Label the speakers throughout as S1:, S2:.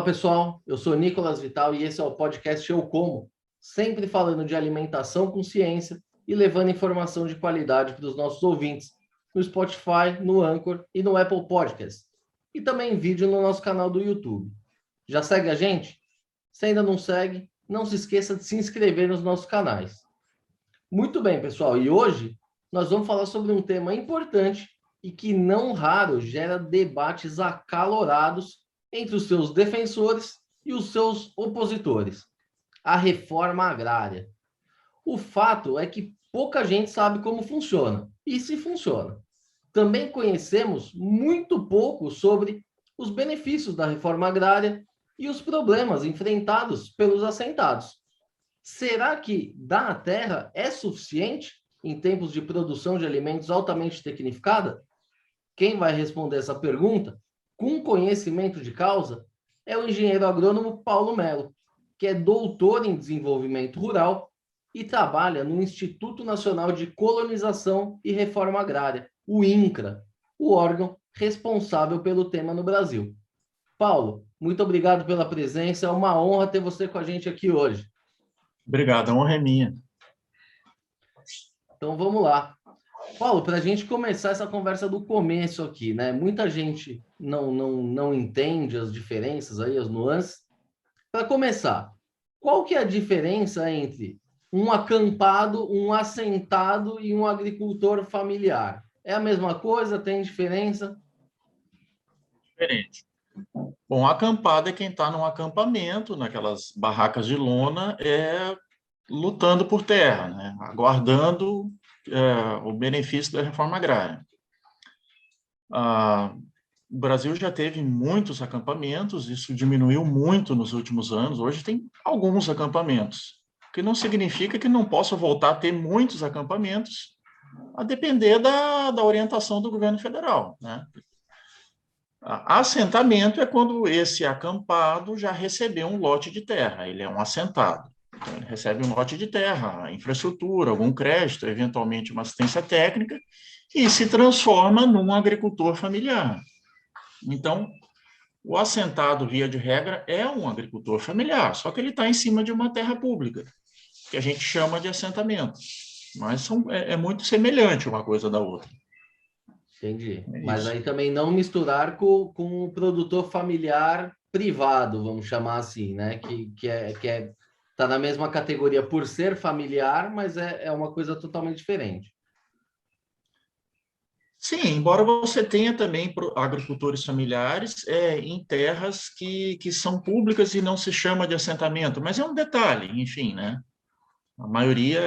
S1: Fala pessoal, eu sou Nicolas Vital e esse é o podcast Eu Como, sempre falando de alimentação com ciência e levando informação de qualidade para os nossos ouvintes no Spotify, no Anchor e no Apple Podcast. E também vídeo no nosso canal do YouTube. Já segue a gente? Se ainda não segue, não se esqueça de se inscrever nos nossos canais. Muito bem, pessoal, e hoje nós vamos falar sobre um tema importante e que não raro gera debates acalorados entre os seus defensores e os seus opositores: a reforma agrária. O fato é que pouca gente sabe como funciona e se funciona. Também conhecemos muito pouco sobre os benefícios da reforma agrária e os problemas enfrentados pelos assentados. Será que dar a terra é suficiente em tempos de produção de alimentos altamente tecnificada? Quem vai responder essa pergunta, com conhecimento de causa, é o engenheiro agrônomo Paulo Melo, que é doutor em desenvolvimento rural e trabalha no Instituto Nacional de Colonização e Reforma Agrária, o INCRA, o órgão responsável pelo tema no Brasil. Paulo, muito obrigado pela presença, é uma honra ter você com a gente aqui hoje.
S2: Obrigado, a honra é minha.
S1: Então vamos lá. Paulo, para a gente começar essa conversa do começo aqui, né? Muita gente não entende as diferenças aí, as nuances. Para começar, qual que é a diferença entre um acampado, um assentado e um agricultor familiar? É a mesma coisa? Tem diferença?
S2: Diferente. Bom, acampado é quem está num acampamento, naquelas barracas de lona, lutando por terra, né? Aguardando o benefício da reforma agrária. O Brasil já teve muitos acampamentos, isso diminuiu muito nos últimos anos. Hoje tem alguns acampamentos, o que não significa que não possa voltar a ter muitos acampamentos, a depender da orientação do governo federal, né? Assentamento é quando esse acampado já recebeu um lote de terra, ele é um assentado. Então, ele recebe um lote de terra, infraestrutura, algum crédito, eventualmente uma assistência técnica, e se transforma num agricultor familiar. Então, o assentado, via de regra, é um agricultor familiar, só que ele está em cima de uma terra pública, que a gente chama de assentamento. Mas é muito semelhante uma coisa da outra.
S1: Entendi. Mas aí também não misturar com o produtor familiar privado, vamos chamar assim, né? Que tá na mesma categoria por ser familiar, mas é uma coisa totalmente diferente.
S2: Sim, embora você tenha também agricultores familiares em terras que são públicas e não se chama de assentamento, mas é um detalhe, enfim, né? A maioria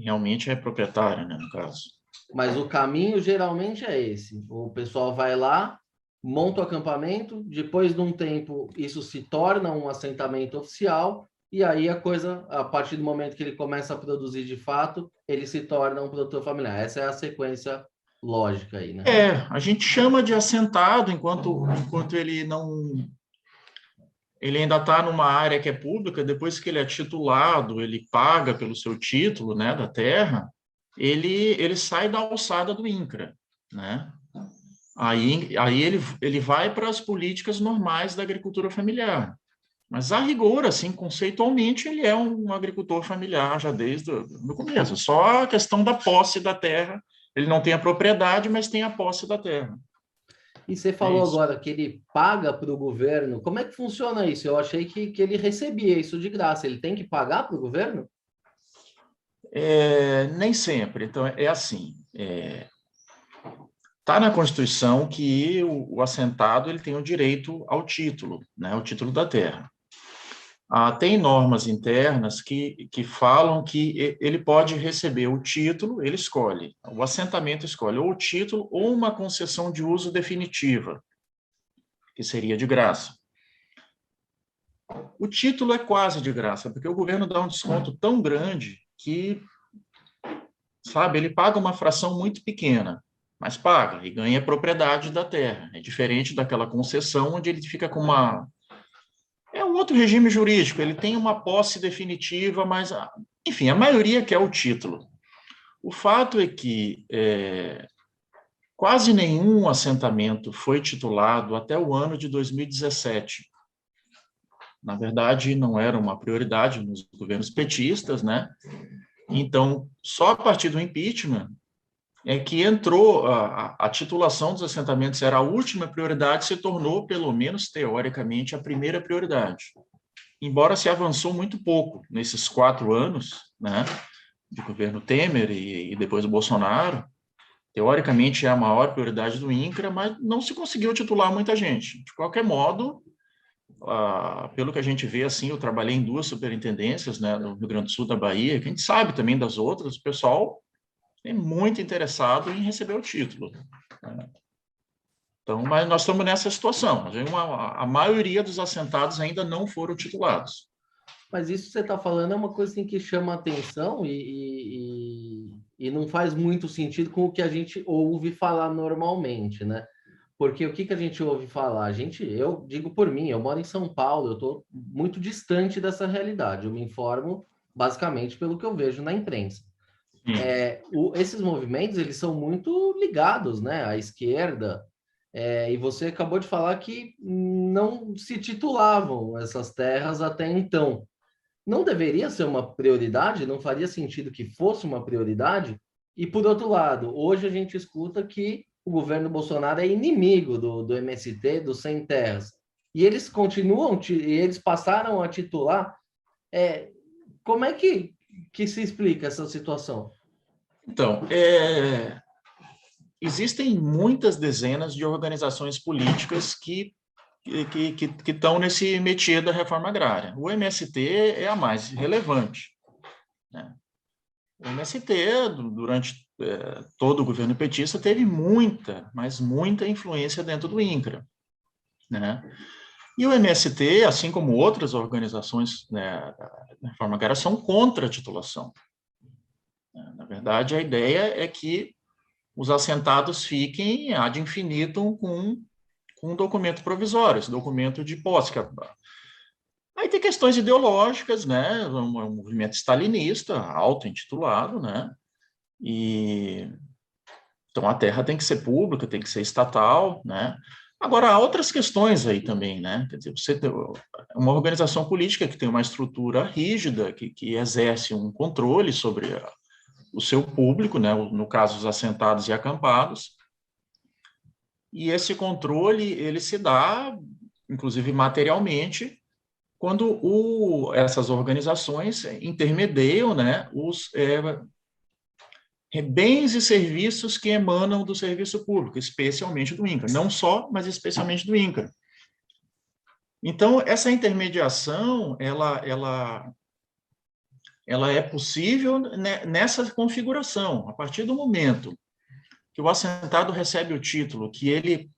S2: realmente é proprietária, né, no caso.
S1: Mas o caminho geralmente é esse. O pessoal vai lá, monta o acampamento, depois de um tempo isso se torna um assentamento oficial, e aí a coisa, a partir do momento que ele começa a produzir de fato, ele se torna um produtor familiar. Essa é a sequência lógica aí, né?
S2: A gente chama de assentado enquanto ele ainda está numa área que é pública. Depois que ele é titulado, ele paga pelo seu título, né, da terra, ele sai da alçada do INCRA, né? Aí ele vai para as políticas normais da agricultura familiar. Mas, a rigor, assim, conceitualmente, ele é um agricultor familiar já desde o começo. Só a questão da posse da terra. Ele não tem a propriedade, mas tem a posse da terra.
S1: E você falou agora que ele paga para o governo. Como é que funciona isso? Eu achei que ele recebia isso de graça. Ele tem que pagar para o governo?
S2: Nem sempre. Então, é assim. Está na Constituição que o assentado ele tem o direito ao título, né, ao título da terra. Tem normas internas que falam que ele pode receber o título, ele escolhe, o assentamento escolhe ou o título ou uma concessão de uso definitiva, que seria de graça. O título é quase de graça, porque o governo dá um desconto tão grande que, sabe, ele paga uma fração muito pequena, mas paga e ganha propriedade da terra. É diferente daquela concessão onde ele fica com uma... É um outro regime jurídico, ele tem uma posse definitiva, mas, enfim, a maioria quer o título. O fato é que quase nenhum assentamento foi titulado até o ano de 2017. Na verdade, não era uma prioridade nos governos petistas, né? Então, só a partir do impeachment é que entrou a titulação dos assentamentos, era a última prioridade, se tornou, pelo menos teoricamente, a primeira prioridade. Embora se avançou muito pouco nesses 4 anos, né, de governo Temer e depois do Bolsonaro, teoricamente é a maior prioridade do INCRA, mas não se conseguiu titular muita gente. De qualquer modo, pelo que a gente vê, assim, eu trabalhei em 2 superintendências, né, no Rio Grande do Sul, da Bahia, que a gente sabe também das outras, o pessoal é muito interessado em receber o título. Né? Então, mas nós estamos nessa situação. A maioria dos assentados ainda não foram titulados.
S1: Mas isso que você está falando é uma coisa assim, que chama atenção e não faz muito sentido com o que a gente ouve falar normalmente, né? Porque o que a gente ouve falar? Eu digo por mim, eu moro em São Paulo, eu estou muito distante dessa realidade. Eu me informo basicamente pelo que eu vejo na imprensa. Esses movimentos, eles são muito ligados, né, à esquerda, e você acabou de falar que não se titulavam essas terras até então. Não deveria ser uma prioridade? Não faria sentido que fosse uma prioridade? E, por outro lado, hoje a gente escuta que o governo Bolsonaro é inimigo do MST, do Sem Terras. E eles eles passaram a titular. Como é que se explica essa situação?
S2: Então, existem muitas dezenas de organizações políticas que estão nesse métier da reforma agrária. O MST é a mais relevante. Né? O MST, durante todo o governo petista, teve muita, mas muita influência dentro do INCRA. Né? E o MST, assim como outras organizações, né, da reforma agrária, são contra a titulação. Na verdade, a ideia é que os assentados fiquem ad infinitum com um documento provisório, esse documento de posse. Aí tem questões ideológicas, né? Um movimento stalinista, auto-intitulado, né? E então a terra tem que ser pública, tem que ser estatal, né? Agora há outras questões aí também, né? Quer dizer, você tem uma organização política que tem uma estrutura rígida, que exerce um controle sobre o seu público, né? No caso os assentados e acampados. E esse controle ele se dá, inclusive materialmente, quando essas organizações intermediam, né, os bens e serviços que emanam do serviço público, especialmente do INCRA. Não só, mas especialmente do INCRA. Então, essa intermediação, ela é possível nessa configuração. A partir do momento que o assentado recebe o título, que ele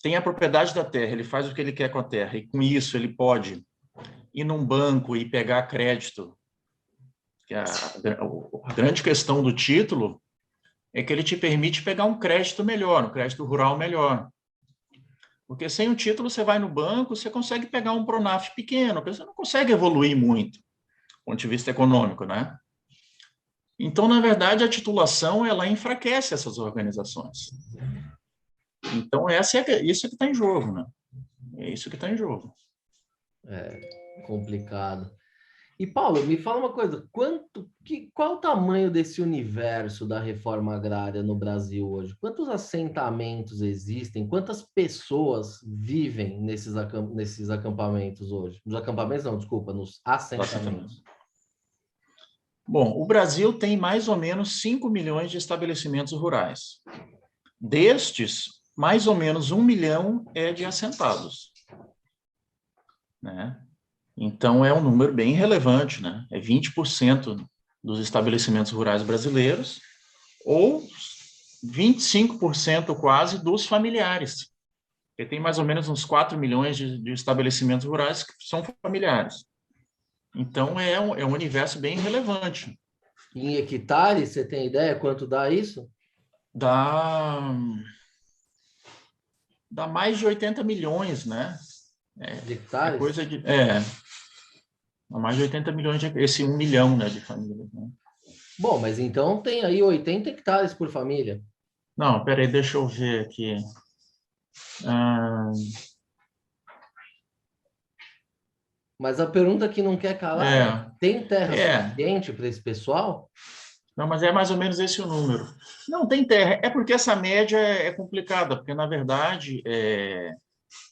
S2: tem a propriedade da terra, ele faz o que ele quer com a terra, e com isso ele pode ir num banco e pegar crédito. A grande questão do título é que ele te permite pegar um crédito melhor, um crédito rural melhor. Porque sem o título, você vai no banco, você consegue pegar um Pronaf pequeno, você não consegue evoluir muito, do ponto de vista econômico, né? Então, na verdade, a titulação, ela enfraquece essas organizações. Então, isso que está em jogo, né? É isso que está em jogo.
S1: É complicado. E, Paulo, me fala uma coisa, qual o tamanho desse universo da reforma agrária no Brasil hoje? Quantos assentamentos existem? Quantas pessoas vivem nesses acampamentos hoje? Nos acampamentos não, desculpa, nos assentamentos.
S2: Bom, o Brasil tem mais ou menos 5 milhões de estabelecimentos rurais. Destes, mais ou menos 1 milhão é de assentados. Né? Então, é um número bem relevante, né? É 20% dos estabelecimentos rurais brasileiros ou 25% quase dos familiares. Porque tem mais ou menos uns 4 milhões de estabelecimentos rurais que são familiares. Então, é um universo bem relevante.
S1: Em hectares, você tem ideia quanto dá isso?
S2: Dá mais de 80 milhões, né?
S1: De hectares?
S2: Coisa de... Dá mais de 80 milhões, esse 1 milhão, né, de famílias, né?
S1: Bom, mas então tem aí 80 hectares por família.
S2: Não, peraí, deixa eu ver aqui.
S1: Mas a pergunta que não quer calar é: tem terra
S2: É.
S1: suficiente para esse pessoal?
S2: Não, mas é mais ou menos esse o número. Não, tem terra. É porque essa média é complicada, porque, na verdade,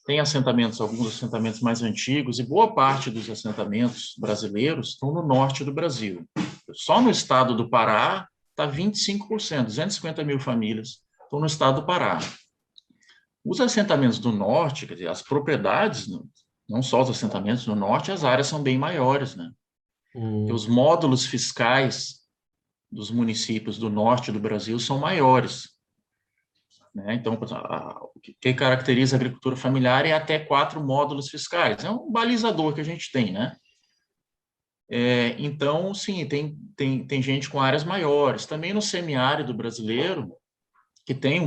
S2: tem assentamentos, alguns assentamentos mais antigos, e boa parte dos assentamentos brasileiros estão no norte do Brasil. Só no estado do Pará está 25%, 250 mil famílias estão no estado do Pará. Os assentamentos do norte, quer dizer, as propriedades, não só os assentamentos no norte, as áreas são bem maiores, né? Porque os módulos fiscais dos municípios do norte do Brasil são maiores, né? Então, o que caracteriza a agricultura familiar é até 4 módulos fiscais. É um balizador que a gente tem, né? Então, sim, tem gente com áreas maiores. Também no semiárido brasileiro, que tem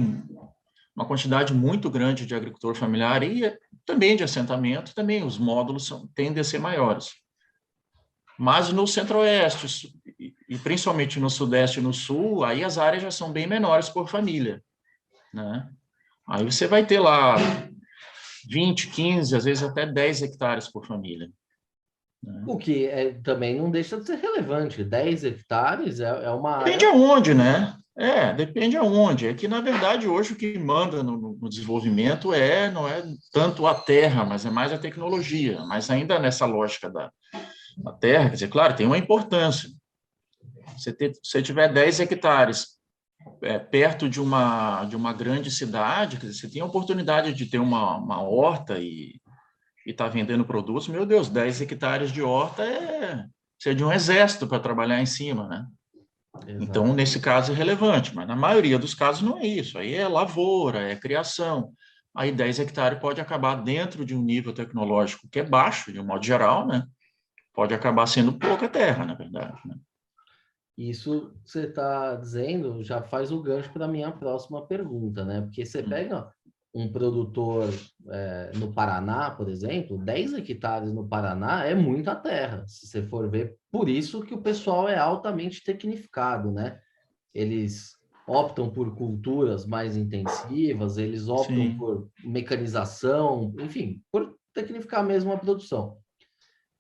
S2: uma quantidade muito grande de agricultor familiar e também de assentamento, também os módulos tendem a ser maiores. Mas no centro-oeste, e principalmente no sudeste e no sul, aí as áreas já são bem menores por família, né? Aí você vai ter lá 20, 15, às vezes até 10 hectares por família, né?
S1: O que também não deixa de ser relevante. 10 hectares é uma
S2: Depende
S1: área.
S2: aonde, né? Depende aonde. É que, na verdade, hoje o que manda no desenvolvimento não é tanto a terra, mas é mais a tecnologia. Mas ainda nessa lógica da terra, quer dizer, claro, tem uma importância. Se você tiver 10 hectares perto de uma grande cidade, quer dizer, você tem a oportunidade de ter uma horta e estar vendendo produtos, meu Deus, 10 hectares de horta precisa de um exército para trabalhar em cima, né? Então,
S1: Exatamente.
S2: nesse caso é relevante, mas na maioria dos casos não é isso. Aí é lavoura, é criação. Aí 10 hectares pode acabar dentro de um nível tecnológico que é baixo, de um modo geral, né? Pode acabar sendo pouca terra, na verdade, né?
S1: Isso que você está dizendo já faz o gancho para a minha próxima pergunta, né? Porque você pega um produtor no Paraná, por exemplo, 10 hectares no Paraná é muita terra, se você for ver. Por isso que o pessoal é altamente tecnificado, né? Eles optam por culturas mais intensivas, eles optam
S2: Sim.
S1: por mecanização, enfim, por tecnificar mesmo a produção.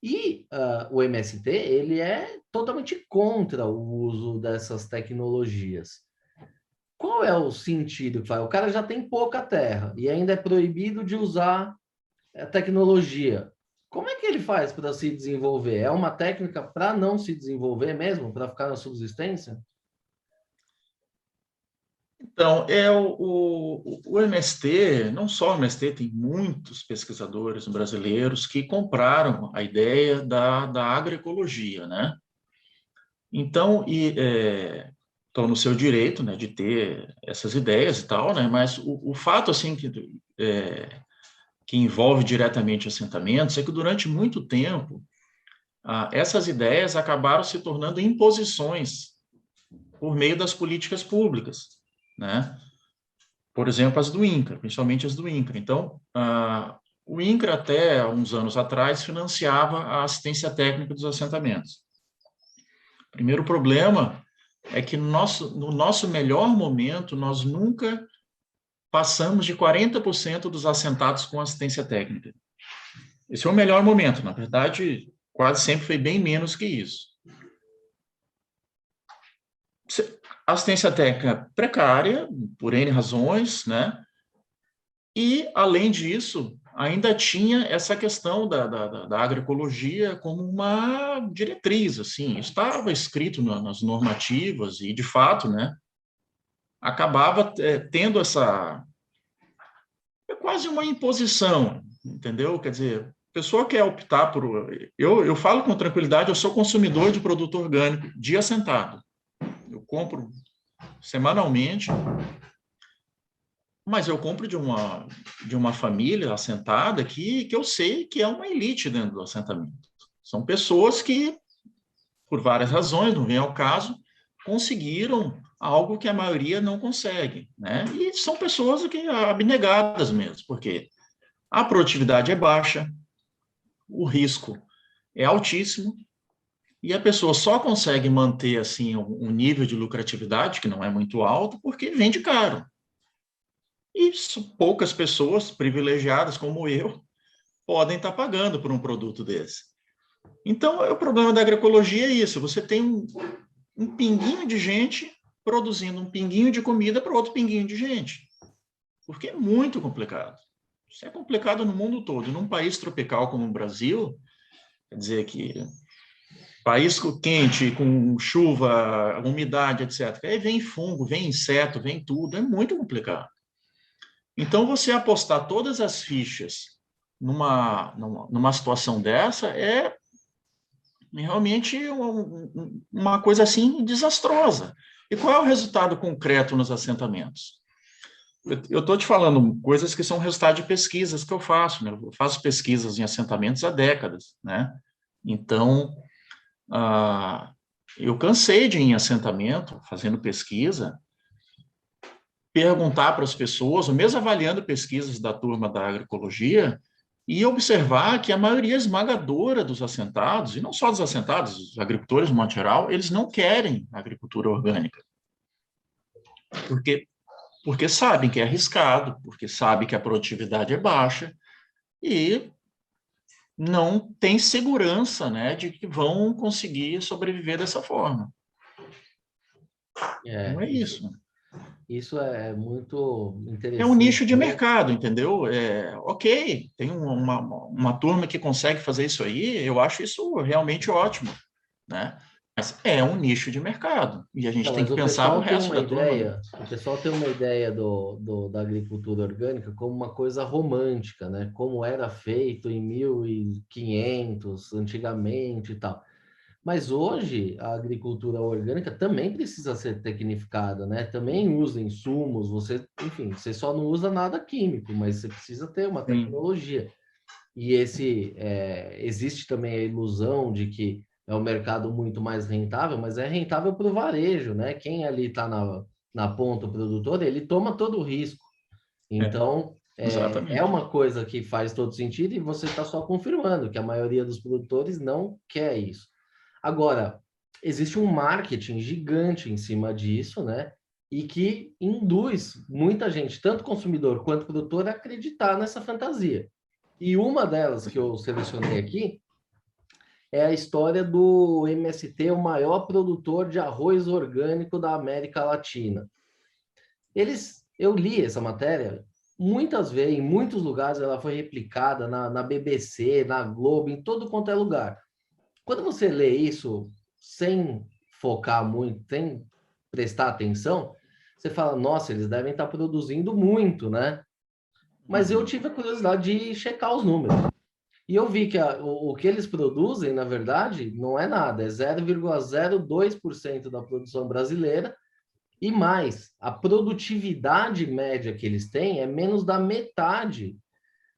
S1: E o MST, ele é totalmente contra o uso dessas tecnologias. Qual é o sentido que faz? O cara já tem pouca terra e ainda é proibido de usar a tecnologia. Como é que ele faz para se desenvolver? É uma técnica para não se desenvolver mesmo, para ficar na subsistência?
S2: Então, o MST, não só o MST, tem muitos pesquisadores brasileiros que compraram a ideia da agroecologia, né? Então, estão no seu direito, né, de ter essas ideias e tal, né? Mas o fato, assim, que envolve diretamente assentamentos é que durante muito tempo essas ideias acabaram se tornando imposições por meio das políticas públicas, né? Por exemplo, as do INCRA, principalmente as do INCRA. Então, o INCRA, até uns anos atrás, financiava a assistência técnica dos assentamentos. O primeiro problema é que no nosso melhor momento, nós nunca passamos de 40% dos assentados com assistência técnica. Esse é o melhor momento, na verdade, quase sempre foi bem menos que isso. Assistência técnica precária, por N razões, né? E, além disso, ainda tinha essa questão da agroecologia como uma diretriz, assim, estava escrito nas normativas e, de fato, né, acabava tendo quase uma imposição, entendeu? Quer dizer, a pessoa quer optar por... Eu falo com tranquilidade, eu sou consumidor de produto orgânico de assentado. Eu compro semanalmente, mas eu compro de uma família assentada que eu sei que é uma elite dentro do assentamento. São pessoas que, por várias razões, não vem ao caso, conseguiram algo que a maioria não consegue, né? E são pessoas que abnegadas mesmo, porque a produtividade é baixa, o risco é altíssimo, e a pessoa só consegue manter assim um nível de lucratividade que não é muito alto porque vende caro. E poucas pessoas privilegiadas como eu podem estar pagando por um produto desse. Então, o problema da agroecologia é isso, você tem um pinguinho de gente produzindo um pinguinho de comida para outro pinguinho de gente, porque é muito complicado. Isso é complicado no mundo todo. Num país tropical como o Brasil, quer dizer que país quente, com chuva, umidade, etc. Aí vem fungo, vem inseto, vem tudo, é muito complicado. Então, você apostar todas as fichas numa situação dessa é realmente uma coisa assim desastrosa. E qual é o resultado concreto nos assentamentos? Eu estou te falando coisas que são resultado de pesquisas que eu faço, né? Eu faço pesquisas em assentamentos há décadas, né? Então, eu cansei de ir em assentamento, fazendo pesquisa, perguntar para as pessoas, ou mesmo avaliando pesquisas da turma da agroecologia, e observar que a maioria esmagadora dos assentados, e não só dos assentados, os agricultores, no modo geral, eles não querem agricultura orgânica. Porque sabem que é arriscado, porque sabem que a produtividade é baixa, e não tem segurança, né, de que vão conseguir sobreviver dessa forma. Não é isso.
S1: Isso é muito
S2: É um
S1: interessante,
S2: nicho de
S1: né?
S2: mercado, entendeu? Ok, tem uma turma que consegue fazer isso aí, eu acho isso realmente ótimo, né? Mas é um nicho de mercado, e a gente
S1: Não,
S2: tem
S1: mas
S2: que
S1: o
S2: pensar no
S1: pessoal tem
S2: resto
S1: uma
S2: da turma, né?
S1: ideia, o pessoal tem uma ideia da agricultura orgânica como uma coisa romântica, né? Como era feito em 1500, antigamente e tal. Mas hoje a agricultura orgânica também precisa ser tecnificada, né? Também usa insumos, enfim, você só não usa nada químico, mas você precisa ter uma
S2: Sim,
S1: tecnologia. E existe também a ilusão de que é um mercado muito mais rentável, mas é rentável para o varejo, né? Quem ali está na ponta, o produtor, ele toma todo o risco.
S2: é,
S1: Então, é
S2: exatamente.
S1: uma coisa que faz todo sentido e você está só confirmando que a maioria dos produtores não quer isso. Agora, existe um marketing gigante em cima disso, né? E que induz muita gente, tanto consumidor quanto produtor, a acreditar nessa fantasia. E uma delas que eu selecionei aqui é a história do MST, o maior produtor de arroz orgânico da América Latina. Eu li essa matéria muitas vezes, em muitos lugares ela foi replicada na BBC, na Globo, em todo quanto é lugar. Quando você lê isso sem focar muito, sem prestar atenção, você fala, nossa, eles devem estar produzindo muito, né? Mas eu
S2: Uhum.
S1: tive a curiosidade de checar os números. E eu vi que o que eles produzem, na verdade, não é nada, é 0,02% da produção brasileira. E mais, a produtividade média que eles têm é menos da metade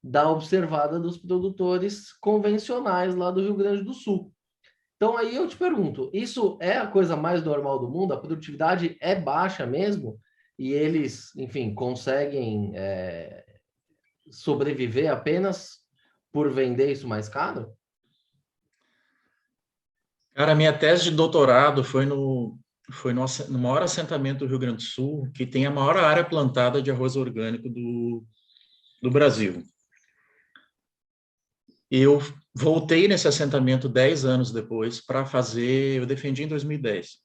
S1: da observada dos produtores convencionais lá do Rio Grande do Sul. Então aí eu te pergunto, isso é a coisa mais normal do mundo? A produtividade é baixa mesmo? E eles, enfim, conseguem sobreviver apenas por vender isso mais caro?
S2: Cara, a minha tese de doutorado foi no maior assentamento do Rio Grande do Sul, que tem a maior área plantada de arroz orgânico do Brasil. Eu voltei nesse assentamento 10 anos depois para fazer, eu defendi em 2010.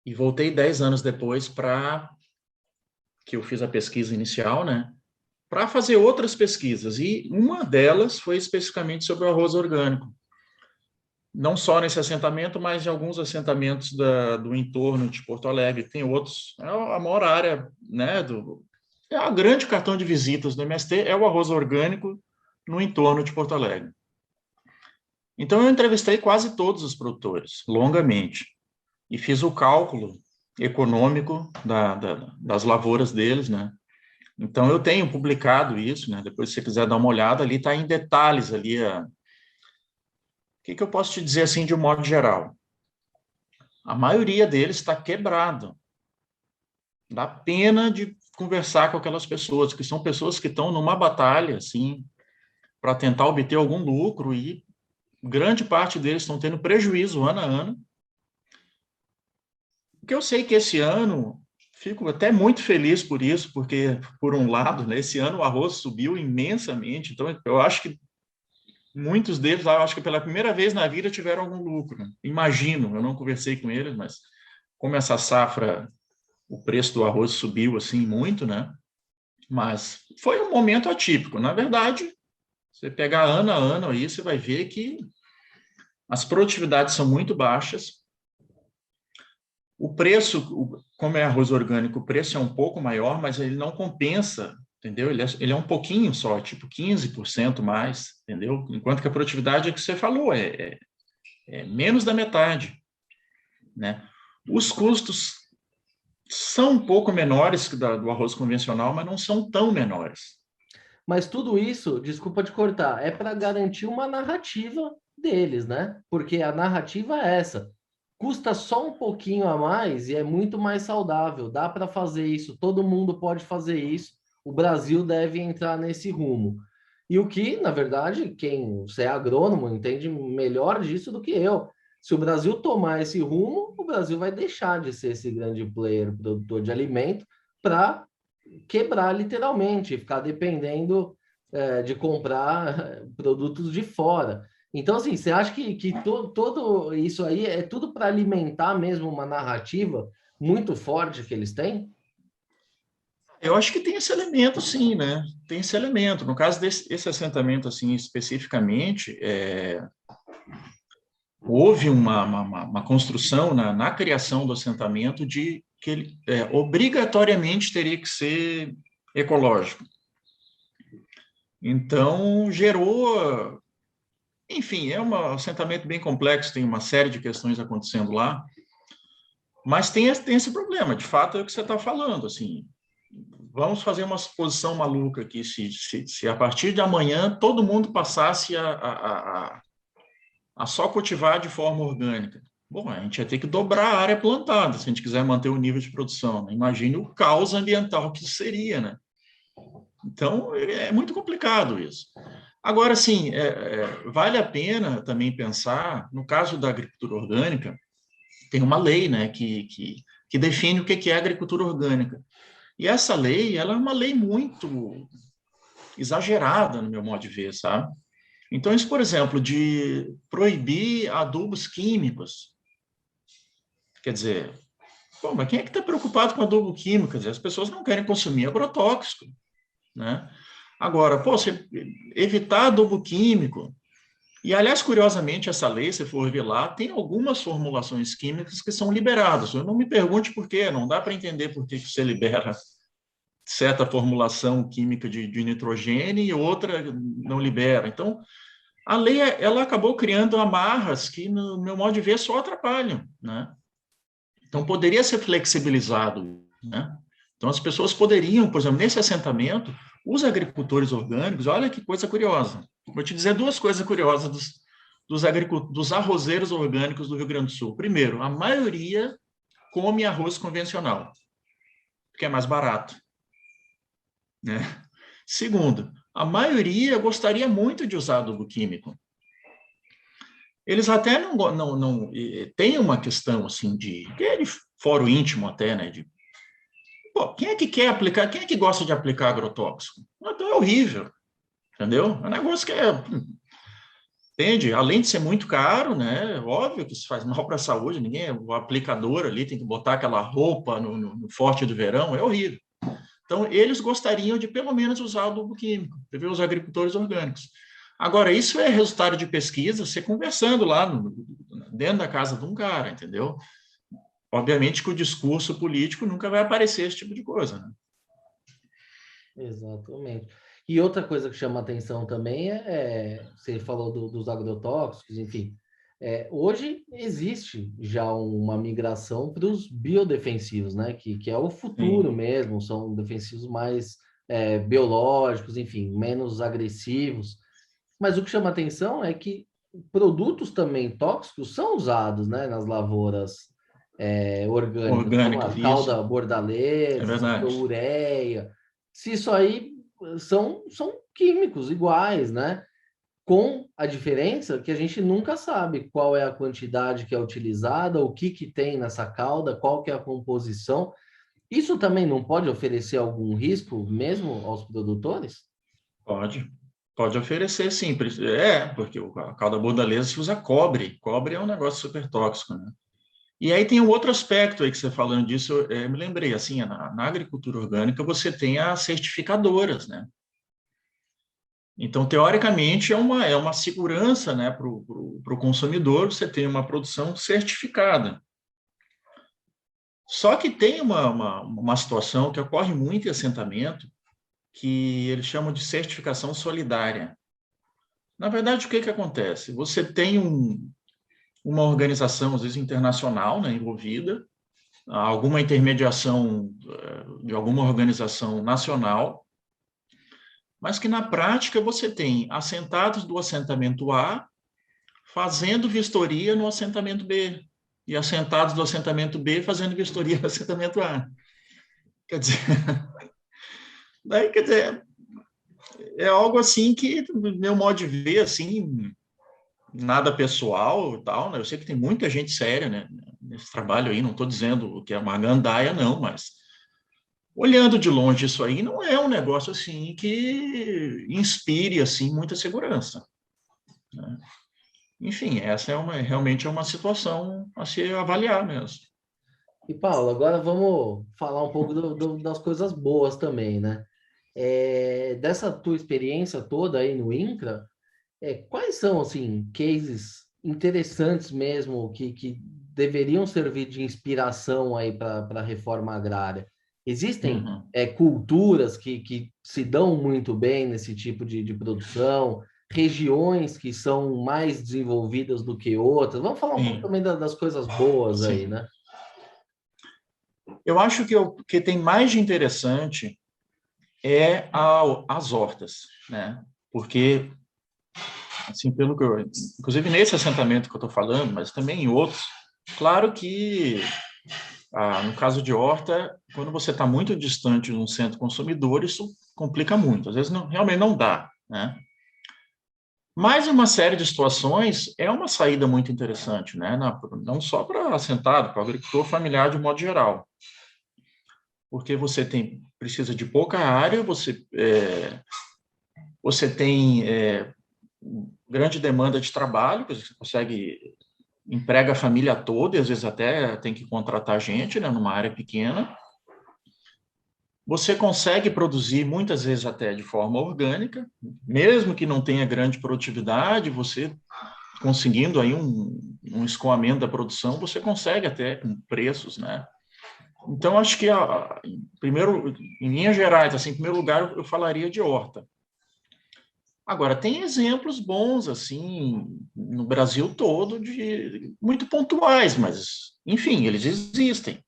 S2: E voltei 10 anos depois para que eu fiz a pesquisa inicial, né? Para fazer outras pesquisas. E uma delas foi especificamente sobre o arroz orgânico. Não só nesse assentamento, mas em alguns assentamentos do entorno de Porto Alegre. Tem outros. É a maior área, né? É a grande cartão de visitas do MST é o arroz orgânico no entorno de Porto Alegre. Então, eu entrevistei quase todos os produtores, longamente, e fiz o cálculo econômico das lavouras deles, né? Então, eu tenho publicado isso, né? Depois, se você quiser dar uma olhada, ali está em detalhes ali. O que eu posso te dizer assim de um modo geral? A maioria deles está quebrado. Dá pena de conversar com aquelas pessoas, que são pessoas que estão numa batalha, assim, para tentar obter algum lucro e grande parte deles estão tendo prejuízo ano a ano. Porque eu sei que esse ano fico até muito feliz por isso, porque, por um lado, né, esse ano o arroz subiu imensamente, então eu acho que muitos deles, eu acho que pela primeira vez na vida tiveram algum lucro. Imagino, eu não conversei com eles, mas como essa safra, o preço do arroz subiu assim muito, né? Mas foi um momento atípico. Na verdade, você pegar ano a ano aí, você vai ver que as produtividades são muito baixas. O preço, como é arroz orgânico, o preço é um pouco maior, mas ele não compensa, entendeu? Ele é um pouquinho só, tipo 15% mais, entendeu? Enquanto que a produtividade é que você falou, é menos da metade, né? Os custos são um pouco menores que do arroz convencional, mas não são tão menores.
S1: Mas tudo isso, desculpa te cortar, é para garantir uma narrativa deles, né? Porque a narrativa é essa. Custa só um pouquinho a mais e é muito mais saudável. Dá para fazer isso, todo mundo pode fazer isso. O Brasil deve entrar nesse rumo. E o que, na verdade, quem você é agrônomo entende melhor disso do que eu. Se o Brasil tomar esse rumo, o Brasil vai deixar de ser esse grande player produtor de alimento para quebrar literalmente, ficar dependendo de comprar produtos de fora. Então, assim, você acha que todo isso aí é tudo para alimentar mesmo uma narrativa muito forte que eles têm?
S2: Eu acho que tem esse elemento, sim, né? Tem esse elemento. No caso desse esse assentamento, assim, especificamente, houve uma construção na criação do assentamento de que ele obrigatoriamente teria que ser ecológico. Então, gerou... Enfim, é um assentamento bem complexo, tem uma série de questões acontecendo lá, mas tem esse problema, de fato é o que você está falando, assim, vamos fazer uma suposição maluca aqui, se a partir de amanhã todo mundo passasse a só cultivar de forma orgânica. Bom, a gente ia ter que dobrar a área plantada, se a gente quiser manter o nível de produção, né? Imagine o caos ambiental que isso seria, né? Então, é muito complicado isso. Agora, sim, vale a pena também pensar, no caso da agricultura orgânica, tem uma lei, né, que define o que é agricultura orgânica. E essa lei, ela é uma lei muito exagerada, no meu modo de ver, sabe? Então, isso, por exemplo, de proibir adubos químicos, quer dizer, pô, mas quem é que está preocupado com adubo químico? Quer dizer, as pessoas não querem consumir agrotóxico, né? Agora, pô, você evitar adubo químico, e, aliás, curiosamente, essa lei, se for ver lá, tem algumas formulações químicas que são liberadas. Eu não me pergunte por quê, não dá para entender por que você libera certa formulação química de nitrogênio e outra não libera. Então, a lei ela acabou criando amarras que, no meu modo de ver, só atrapalham, né? Então, poderia ser flexibilizado, né? Então, as pessoas poderiam, por exemplo, nesse assentamento, os agricultores orgânicos, olha que coisa curiosa. Vou te dizer duas coisas curiosas dos arrozeiros orgânicos do Rio Grande do Sul. Primeiro, a maioria come arroz convencional, porque é mais barato, né? Segundo, a maioria gostaria muito de usar adubo químico. Eles até não tem uma questão assim de fórum íntimo até, né? De, pô, quem é que quer aplicar? Quem é que gosta de aplicar agrotóxico? Então é horrível, entendeu? É um negócio que entende? Além de ser muito caro, né? Óbvio que isso faz mal para a saúde. Ninguém, o aplicador ali tem que botar aquela roupa no forte do verão, é horrível. Então, eles gostariam de, pelo menos, usar o adubo químico, os agricultores orgânicos. Agora, isso é resultado de pesquisa, você conversando lá dentro da casa de um cara, entendeu? Obviamente que o discurso político nunca vai aparecer esse tipo de coisa, né?
S1: Exatamente. E outra coisa que chama atenção também você falou dos agrotóxicos, enfim. Hoje existe já uma migração para os biodefensivos, né? Que é o futuro
S2: Sim.
S1: mesmo, são defensivos mais biológicos, enfim, menos agressivos. Mas o que chama atenção é que produtos também tóxicos são usados, né, nas lavouras orgânicas, como
S2: Orgânica,
S1: a
S2: isso,
S1: calda
S2: é
S1: bordaleza, a
S2: verdade.
S1: ureia. Se isso aí são químicos iguais, né? Com a diferença que a gente nunca sabe qual é a quantidade que é utilizada, o que tem nessa calda, qual que é a composição. Isso também não pode oferecer algum risco mesmo aos produtores?
S2: Pode, pode oferecer, sim. Porque a cauda bordaleza se usa cobre. Cobre é um negócio super tóxico, né? E aí tem um outro aspecto aí que você falando disso, eu me lembrei, assim, na agricultura orgânica você tem as certificadoras, né? Então, teoricamente, é uma segurança, né, para o consumidor você ter uma produção certificada. Só que tem uma situação que ocorre muito em assentamento, que eles chamam de certificação solidária. Na verdade, o que acontece? Você tem uma organização, às vezes internacional, né, envolvida, alguma intermediação de alguma organização nacional, mas que na prática você tem assentados do assentamento A fazendo vistoria no assentamento B, e assentados do assentamento B fazendo vistoria no assentamento A. Quer dizer, é algo assim que, no meu modo de ver, assim, nada pessoal e tal, né? Eu sei que tem muita gente séria, né, nesse trabalho aí, não estou dizendo que é uma gandaia, não, mas olhando de longe isso aí, não é um negócio assim que inspire assim muita segurança, né? Enfim, essa realmente é uma situação a se avaliar mesmo.
S1: E, Paulo, agora vamos falar um pouco das coisas boas também, né? Dessa tua experiência toda aí no INCRA, quais são, assim, cases interessantes mesmo que deveriam servir de inspiração aí para a reforma agrária? Existem,
S2: Uhum.
S1: culturas que se dão muito bem nesse tipo de produção, regiões que são mais desenvolvidas do que outras? Vamos falar um pouco
S2: Sim,
S1: também das coisas boas aí,
S2: sim.
S1: né?
S2: Eu acho que o que tem mais de interessante é as hortas, né? Porque, assim, pelo que inclusive nesse assentamento que eu estou falando, mas também em outros, claro que no caso de horta, quando você está muito distante de um centro consumidor, isso complica muito. Às vezes realmente não dá, né? Mas em uma série de situações é uma saída muito interessante, né? Não só para assentado, para o agricultor familiar de modo geral, porque você precisa de pouca área, você tem grande demanda de trabalho, você consegue emprega a família toda, e às vezes até tem que contratar gente, né, numa área pequena. Você consegue produzir muitas vezes até de forma orgânica, mesmo que não tenha grande produtividade, você conseguindo aí um escoamento da produção, você consegue até com preços, né? Então, acho que, primeiro, em linhas gerais, assim, em primeiro lugar, eu falaria de horta. Agora, tem exemplos bons, assim, no Brasil todo, muito pontuais, mas, enfim, eles existem.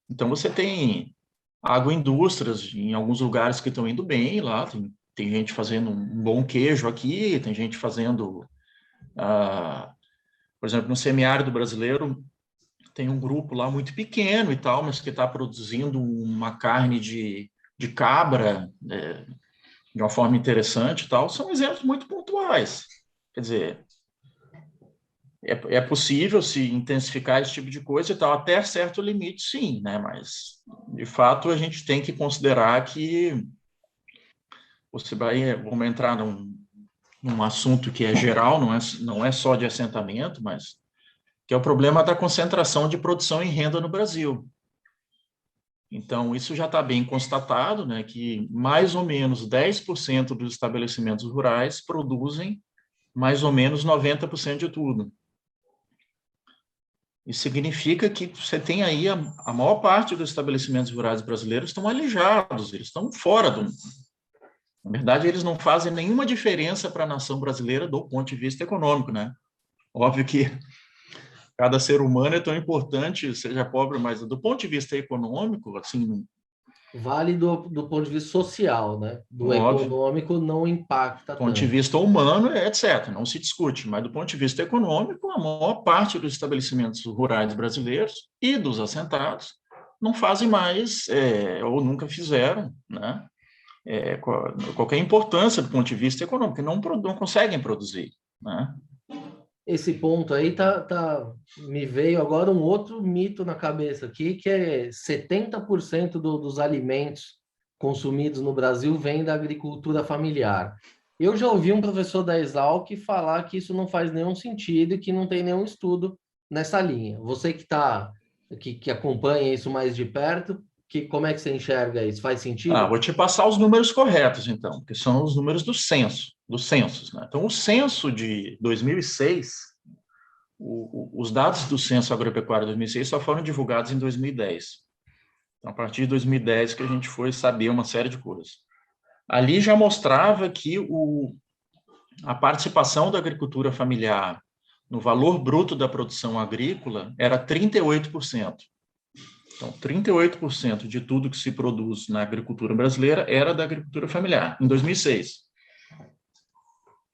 S2: Então, você tem agroindústrias em alguns lugares que estão indo bem lá, tem gente fazendo um bom queijo aqui, tem gente fazendo, por exemplo, no semiárido brasileiro, tem um grupo lá muito pequeno e tal, mas que está produzindo uma carne de cabra, de uma forma interessante e tal. São exemplos muito pontuais. Quer dizer, é possível se intensificar esse tipo de coisa e tal, até certo limite, sim, né? Mas, de fato, a gente tem que considerar que vamos entrar num assunto que é geral, não é só de assentamento, mas que é o problema da concentração de produção em renda no Brasil. Então, isso já está bem constatado, né, que mais ou menos 10% dos estabelecimentos rurais produzem mais ou menos 90% de tudo. Isso significa que você tem aí a maior parte dos estabelecimentos rurais brasileiros estão alijados, eles estão fora do. Na verdade, eles não fazem nenhuma diferença para a nação brasileira do ponto de vista econômico, né? Óbvio que cada ser humano é tão importante, seja pobre, mas do ponto de vista econômico, assim,
S1: Vale do ponto de vista social, né? Do
S2: óbvio,
S1: econômico não impacta
S2: do ponto de
S1: tanto.
S2: vista humano, etc., não se discute, mas do ponto de vista econômico, a maior parte dos estabelecimentos rurais brasileiros e dos assentados não fazem mais, ou nunca fizeram, né? Qualquer importância do ponto de vista econômico, não conseguem produzir, né?
S1: esse ponto aí me veio agora um outro mito na cabeça aqui, que é 70% dos alimentos consumidos no Brasil vem da agricultura familiar. Eu já ouvi um professor da Exalc falar que isso não faz nenhum sentido e que não tem nenhum estudo nessa linha. Você que acompanha isso mais de perto, como é que você enxerga isso? Faz sentido?
S2: Vou te passar os números corretos, então, que são os números do censo, dos censos, né? Então, o censo de 2006, os dados do censo agropecuário de 2006 só foram divulgados em 2010. Então, a partir de 2010 que a gente foi saber uma série de coisas. Ali já mostrava que a participação da agricultura familiar no valor bruto da produção agrícola era 38%. Então, 38% de tudo que se produz na agricultura brasileira era da agricultura familiar, em 2006.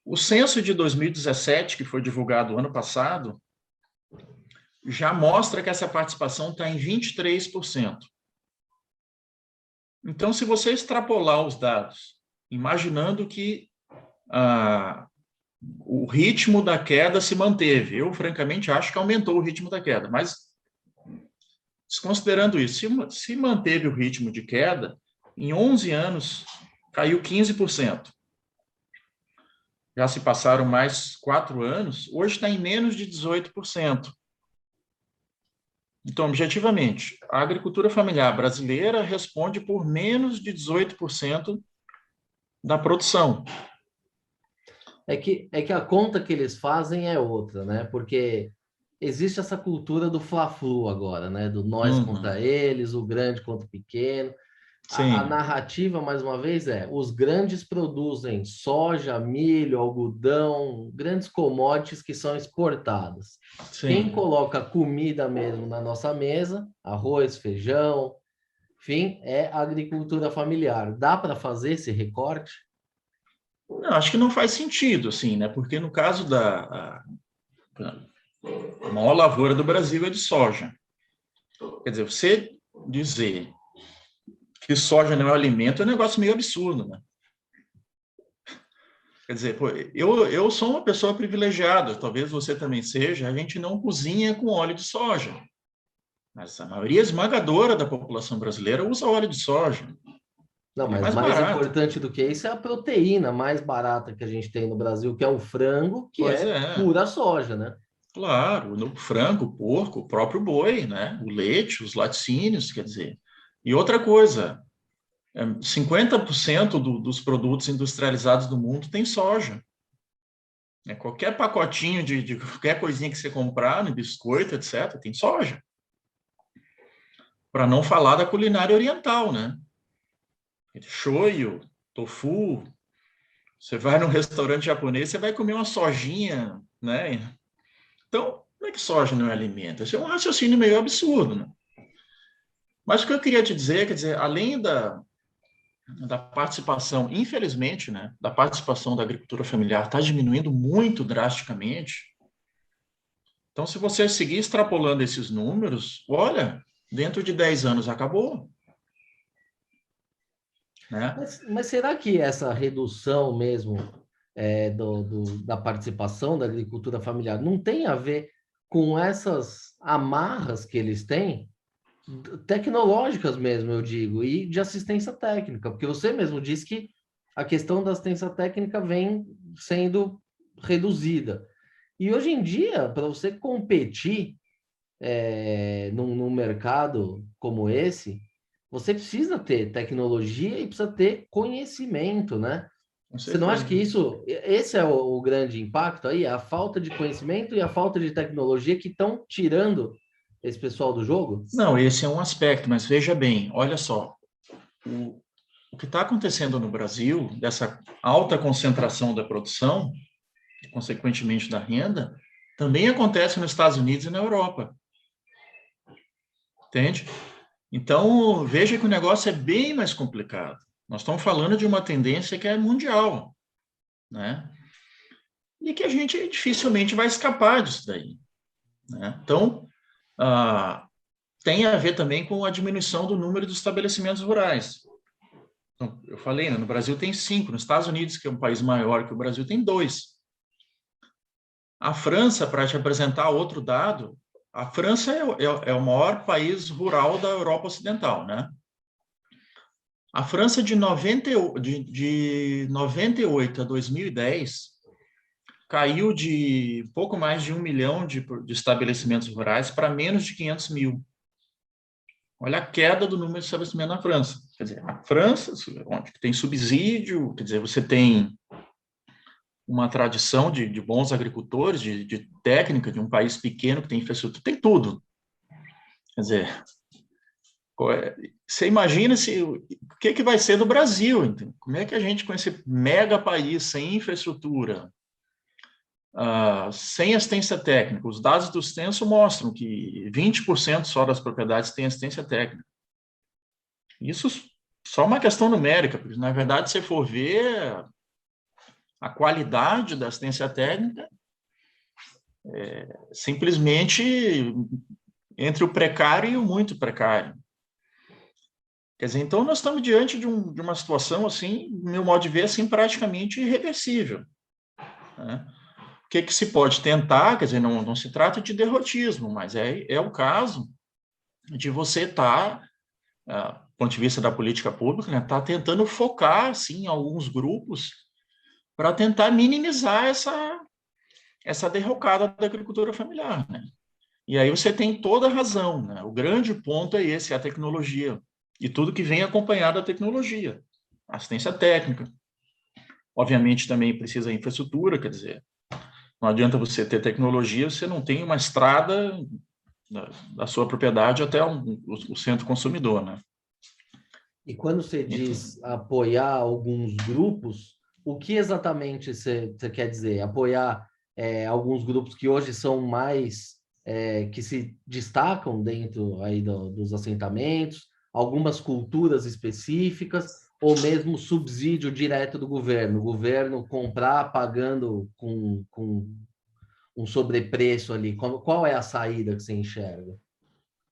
S2: O censo de 2017, que foi divulgado ano passado, já mostra que essa participação está em 23%. Então, se você extrapolar os dados, imaginando que o ritmo da queda se manteve, eu, francamente, acho que aumentou o ritmo da queda, mas desconsiderando isso, se manteve o ritmo de queda, em 11 anos caiu 15%. Já se passaram mais 4 anos, hoje está em menos de 18%. Então, objetivamente, a agricultura familiar brasileira responde por menos de 18% da produção.
S1: É que a conta que eles fazem é outra, né? Porque existe essa cultura do fla-flu agora, né? Do nós contra eles, o grande contra o pequeno. A narrativa, mais uma vez, os grandes produzem soja, milho, algodão, grandes commodities que são exportadas.
S2: Sim.
S1: Quem coloca comida mesmo na nossa mesa, arroz, feijão, enfim, é a agricultura familiar. Dá para fazer esse recorte?
S2: Não, acho que não faz sentido, assim, né? Porque no caso a maior lavoura do Brasil é de soja. Quer dizer, você dizer que soja não é alimento é um negócio meio absurdo, né? Quer dizer, pô, eu sou uma pessoa privilegiada, talvez você também seja, a gente não cozinha com óleo de soja. Mas a maioria esmagadora da população brasileira usa óleo de soja.
S1: Não, mas mais importante do que isso é a proteína mais barata que a gente tem no Brasil, que é o frango, que é pura soja, né?
S2: Claro, no frango, o porco, o próprio boi, né? O leite, os laticínios, quer dizer. E outra coisa, 50% dos produtos industrializados do mundo tem soja. Qualquer pacotinho de qualquer coisinha que você comprar, no biscoito, etc., tem soja. Para não falar da culinária oriental, né? Shoyu, tofu. Você vai num restaurante japonês, você vai comer uma sojinha, né? Então, como é que soja não é alimento? Esse é um raciocínio meio absurdo, né? Mas o que eu queria te dizer, quer dizer, além da participação, infelizmente, né, da participação da agricultura familiar está diminuindo muito drasticamente. Então, se você seguir extrapolando esses números, olha, dentro de 10 anos acabou. Né?
S1: Mas será que essa redução mesmo da participação da agricultura familiar não tem a ver com essas amarras que eles têm, tecnológicas mesmo, eu digo, e de assistência técnica? Porque você mesmo disse que a questão da assistência técnica vem sendo reduzida. E hoje em dia, para você competir num mercado como esse, você precisa ter tecnologia e precisa ter conhecimento, né? Você não acha que esse é o grande impacto aí? A falta de conhecimento e a falta de tecnologia que estão tirando esse pessoal do jogo?
S2: Não, esse é um aspecto, mas veja bem, olha só, o que está acontecendo no Brasil, dessa alta concentração da produção, e consequentemente da renda, também acontece nos Estados Unidos e na Europa. Entende? Então, veja que o negócio é bem mais complicado. Nós estamos falando de uma tendência que é mundial, né? E que a gente dificilmente vai escapar disso daí. Né? Então, tem a ver também com a diminuição do número de estabelecimentos rurais. Então, eu falei, né, no Brasil tem 5, nos Estados Unidos, que é um país maior que o Brasil, tem 2. A França, para te apresentar outro dado, a França é o maior país rural da Europa Ocidental, né? A França, de 98 a 2010, caiu de pouco mais de 1 milhão de estabelecimentos rurais para menos de 500 mil. Olha a queda do número de estabelecimentos na França. Quer dizer, a França, onde tem subsídio, quer dizer, você tem uma tradição de bons agricultores, de técnica, de um país pequeno que tem infraestrutura, tem tudo. Quer dizer, você imagina o que vai ser do Brasil? Então? Como é que a gente, com esse mega país, sem infraestrutura, sem assistência técnica, os dados do censo mostram que 20% só das propriedades têm assistência técnica. Isso só uma questão numérica, porque, na verdade, se for ver a qualidade da assistência técnica, simplesmente entre o precário e o muito precário. Quer dizer, então nós estamos diante de uma situação, assim, no meu modo de ver, assim, praticamente irreversível. Né? O que se pode tentar, quer dizer, não se trata de derrotismo, mas é o caso de você estar, do ponto de vista da política pública, né, tá tentando focar, assim, alguns grupos para tentar minimizar essa derrocada da agricultura familiar, né? E aí você tem toda a razão, né? O grande ponto é esse, a tecnologia. E tudo que vem acompanhado da tecnologia. Assistência técnica. Obviamente também precisa de infraestrutura, quer dizer, não adianta você ter tecnologia, você não tem uma estrada da sua propriedade até o centro consumidor, né?
S1: E quando você diz apoiar alguns grupos, o que exatamente você quer dizer? Apoiar alguns grupos que hoje são mais, que se destacam dentro aí dos assentamentos, algumas culturas específicas, ou mesmo subsídio direto do governo? O governo comprar pagando com um sobrepreço ali. Qual é a saída que você enxerga?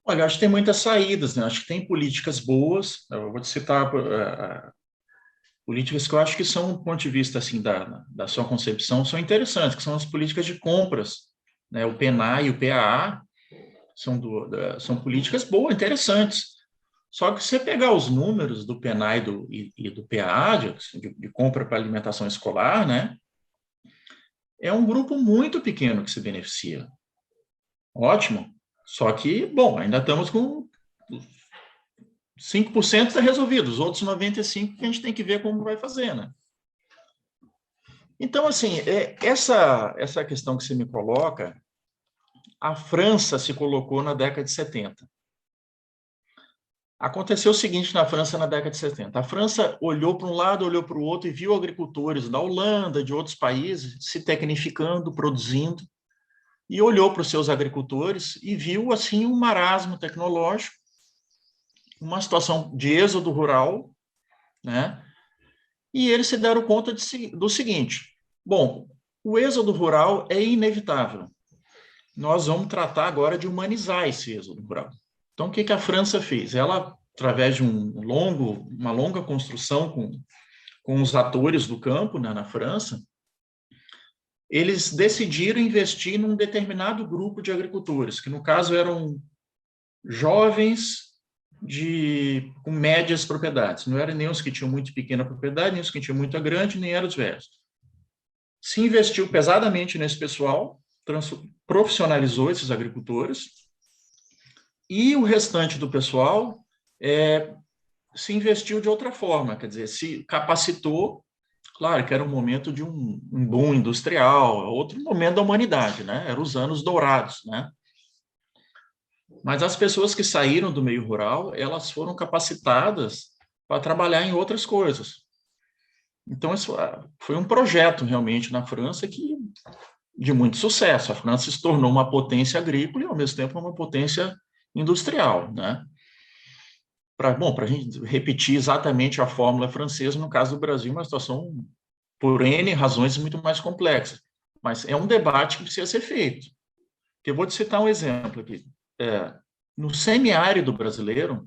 S2: Olha, acho que tem muitas saídas, né? Acho que tem políticas boas. Eu vou te citar políticas que eu acho que são, do ponto de vista assim da sua concepção, são interessantes, que são as políticas de compras, né? O PNAE e o PAA são políticas boas, interessantes. Só que se você pegar os números do PNAE e do PAA, de compra para alimentação escolar, né? É um grupo muito pequeno que se beneficia. Ótimo. Só que, bom, ainda estamos com 5% está resolvido, os outros 95% que a gente tem que ver como vai fazer, né? Então, assim, essa questão que você me coloca, a França se colocou na década de 70. Aconteceu o seguinte na França na década de 70. A França olhou para um lado, olhou para o outro e viu agricultores da Holanda, de outros países, se tecnificando, produzindo, e olhou para os seus agricultores e viu, assim, um marasmo tecnológico, uma situação de êxodo rural, né? E eles se deram conta do seguinte: bom, o êxodo rural é inevitável. Nós vamos tratar agora de humanizar esse êxodo rural. Então, o que a França fez? Ela, através de uma longa construção com os atores do campo, né, na França, eles decidiram investir num determinado grupo de agricultores, que no caso eram jovens com médias propriedades. Não eram nem os que tinham muito pequena propriedade, nem os que tinham muito grande, nem eram os velhos. Se investiu pesadamente nesse pessoal, profissionalizou esses agricultores, e o restante do pessoal se investiu de outra forma, quer dizer, se capacitou. Claro que era um momento de um boom industrial, outro momento da humanidade, né? Eram os anos dourados, né? Mas as pessoas que saíram do meio rural, elas foram capacitadas para trabalhar em outras coisas. Então, isso foi um projeto realmente na França de muito sucesso. A França se tornou uma potência agrícola e, ao mesmo tempo, uma potência industrial, né? Para a gente repetir exatamente a fórmula francesa, no caso do Brasil, uma situação, por N razões, muito mais complexa. Mas é um debate que precisa ser feito. Eu vou te citar um exemplo aqui. No semiárido brasileiro,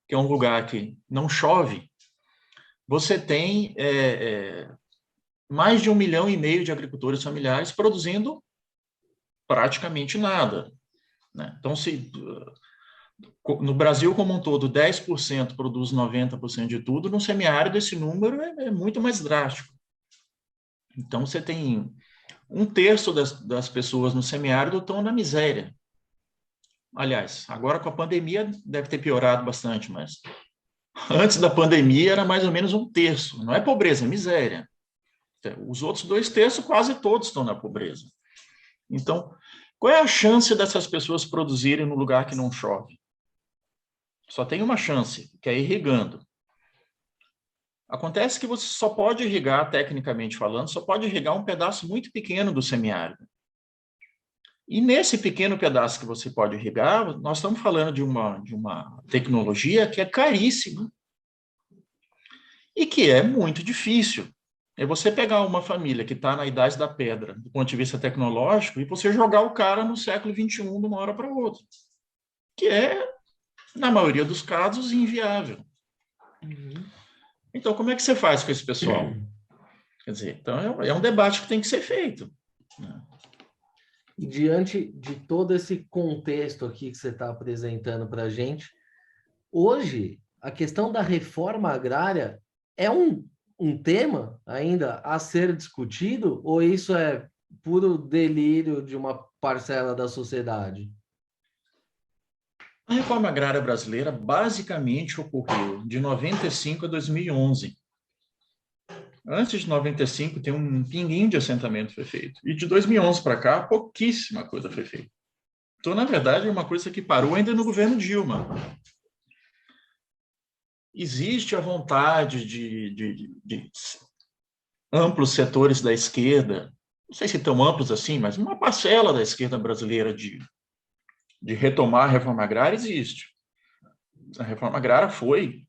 S2: que é um lugar que não chove, você tem mais de 1,5 milhão de agricultores familiares produzindo praticamente nada, né? Então, se no Brasil como um todo 10% produz 90% de tudo, no semiárido esse número é muito mais drástico. Então, você tem 1/3 das pessoas no semiárido estão na miséria. Aliás, agora com a pandemia deve ter piorado bastante, mas antes da pandemia era mais ou menos 1/3. Não é pobreza, é miséria. Os outros 2/3, quase todos estão na pobreza. Então, qual é a chance dessas pessoas produzirem no lugar que não chove? Só tem uma chance, que é irrigando. Acontece que você só pode irrigar, tecnicamente falando, só pode irrigar um pedaço muito pequeno do semiárido. E nesse pequeno pedaço que você pode irrigar, nós estamos falando de uma tecnologia que é caríssima e que é muito difícil. É você pegar uma família que está na idade da pedra, do ponto de vista tecnológico, e você jogar o cara no século XXI de uma hora para outra, que é, na maioria dos casos, inviável. Então, como é que você faz com esse pessoal? Quer dizer, então é um debate que tem que ser feito, né?
S1: E diante de todo esse contexto aqui que você está apresentando para a gente, hoje a questão da reforma agrária é um tema ainda a ser discutido, ou isso é puro delírio de uma parcela da sociedade?
S2: A reforma agrária brasileira basicamente ocorreu de 95 a 2011. Antes de 95, tem um pinguinho de assentamento foi feito. E de 2011 para cá, pouquíssima coisa foi feita. Então, na verdade, é uma coisa que parou ainda no governo Dilma. Existe a vontade de amplos setores da esquerda, não sei se tão amplos assim, mas uma parcela da esquerda brasileira de retomar a reforma agrária existe. A reforma agrária foi,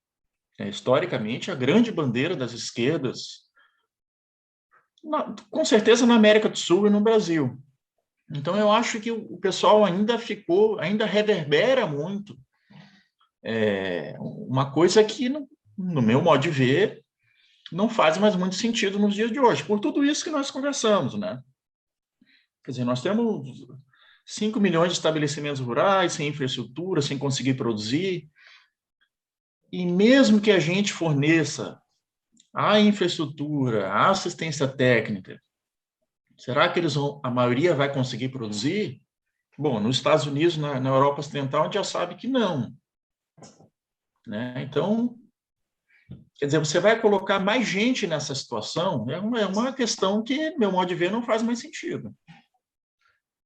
S2: historicamente, a grande bandeira das esquerdas, com certeza na América do Sul e no Brasil. Então, eu acho que o pessoal ainda reverbera muito uma coisa que, no meu modo de ver, não faz mais muito sentido nos dias de hoje, por tudo isso que nós conversamos, né? Quer dizer, nós temos 5 milhões de estabelecimentos rurais, sem infraestrutura, sem conseguir produzir, e mesmo que a gente forneça a infraestrutura, a assistência técnica, será que a maioria vai conseguir produzir? Bom, nos Estados Unidos, na Europa Ocidental, a gente já sabe que não, né? Então, quer dizer, você vai colocar mais gente nessa situação, é uma questão que, no meu modo de ver, não faz mais sentido.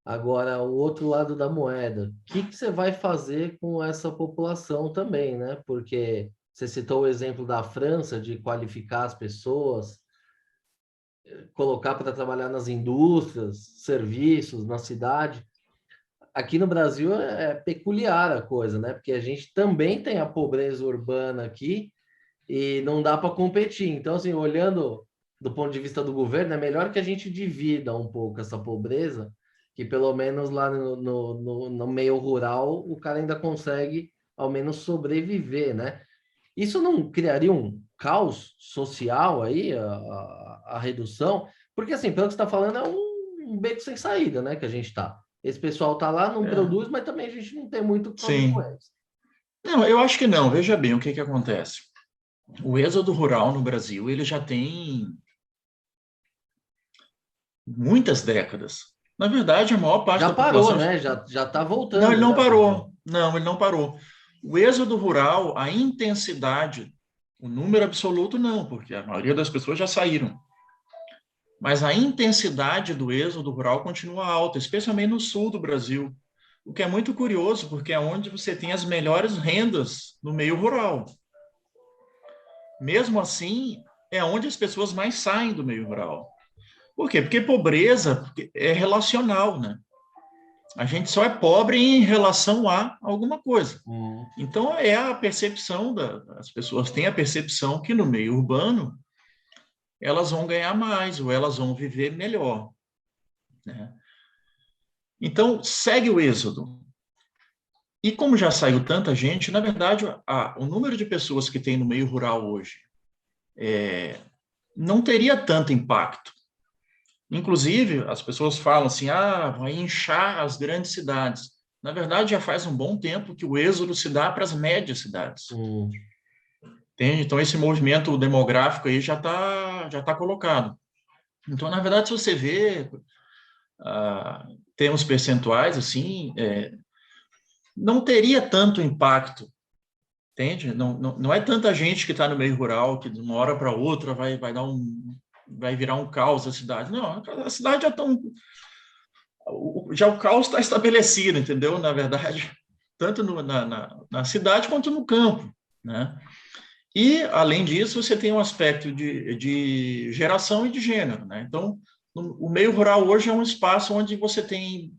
S1: Agora, o outro lado da moeda, o que você vai fazer com essa população também, né? Porque você citou o exemplo da França, de qualificar as pessoas, colocar para trabalhar nas indústrias, serviços, na cidade. Aqui no Brasil é peculiar a coisa, né? Porque a gente também tem a pobreza urbana aqui e não dá para competir. Então, assim, olhando do ponto de vista do governo, é melhor que a gente divida um pouco essa pobreza, que pelo menos lá no meio rural o cara ainda consegue ao menos sobreviver, né? Isso não criaria um caos social aí, a redução? Porque, assim, pelo que você está falando, é um beco sem saída, né, que a gente está. Esse pessoal está lá, não produz, mas também a gente não tem muito o que fazer com
S2: Sim.
S1: eles.
S2: Não, eu acho que não. Veja bem o que acontece. O êxodo rural no Brasil, ele já tem muitas décadas. Na verdade, a maior parte
S1: Já
S2: da
S1: parou,
S2: população...
S1: né? Já está voltando.
S2: Não, ele não
S1: Já.
S2: parou. Não, ele não parou. O êxodo rural, a intensidade, o número absoluto não, porque a maioria das pessoas já saíram. Mas a intensidade do êxodo rural continua alta, especialmente no sul do Brasil, o que é muito curioso, porque é onde você tem as melhores rendas no meio rural. Mesmo assim, é onde as pessoas mais saem do meio rural. Por quê? Porque pobreza é relacional, né? A gente só é pobre em relação a alguma coisa. Então, é a percepção as pessoas têm a percepção que no meio urbano elas vão ganhar mais ou elas vão viver melhor, né? Então, segue o êxodo. E como já saiu tanta gente, na verdade, o número de pessoas que tem no meio rural hoje não teria tanto impacto. Inclusive, as pessoas falam assim, vai inchar as grandes cidades. Na verdade, já faz um bom tempo que o êxodo se dá para as médias cidades. Entende? Então, esse movimento demográfico aí já tá colocado. Então, na verdade, se você vê termos percentuais, assim, não teria tanto impacto, entende? Não é tanta gente que está no meio rural que de uma hora para outra vai virar um caos a cidade. Não, a cidade já o caos está estabelecido, entendeu? Na verdade, tanto na cidade quanto no campo, né? E, além disso, você tem um aspecto de geração e de gênero, né? Então, o meio rural hoje é um espaço onde você tem